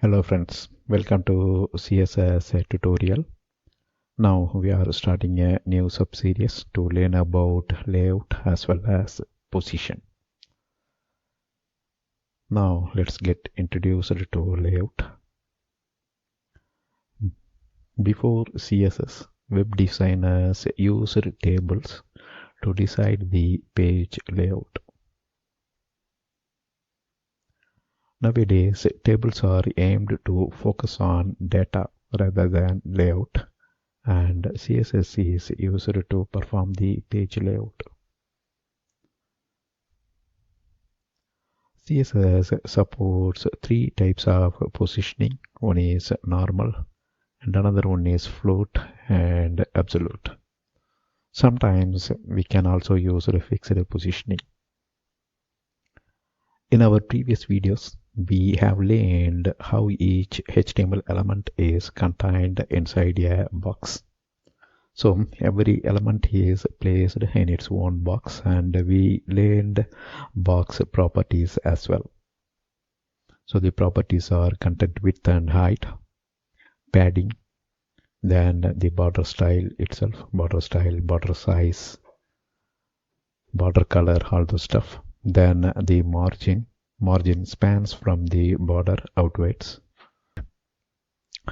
Hello friends, welcome to CSS tutorial. Now we are starting a new sub-series to learn about layout as well as position. Now let's get introduced to layout. Before CSS, web designers used tables to decide the page layout. Nowadays, tables are aimed to focus on data rather than layout, and CSS is used to perform the page layout. CSS supports three types of positioning. One is normal, and another one is float and absolute. Sometimes we can also use fixed positioning. In our previous videos, we have learned how each HTML element is contained inside a box. So every element is placed in its own box, and we learned box properties as well. So the properties are content width and height, padding, then the border style itself, border style, border size, border color, all the stuff. Then the margin spans from the border outwards.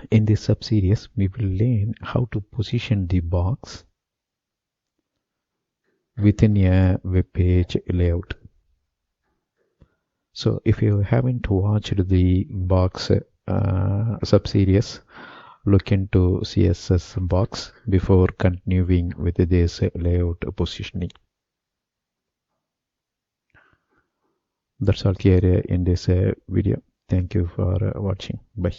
In this sub-series, we will learn how to position the box within a web page layout. So if you haven't watched the box sub-series, look into CSS box before continuing with this layout positioning. That's all here in this video. Thank you for watching. Bye.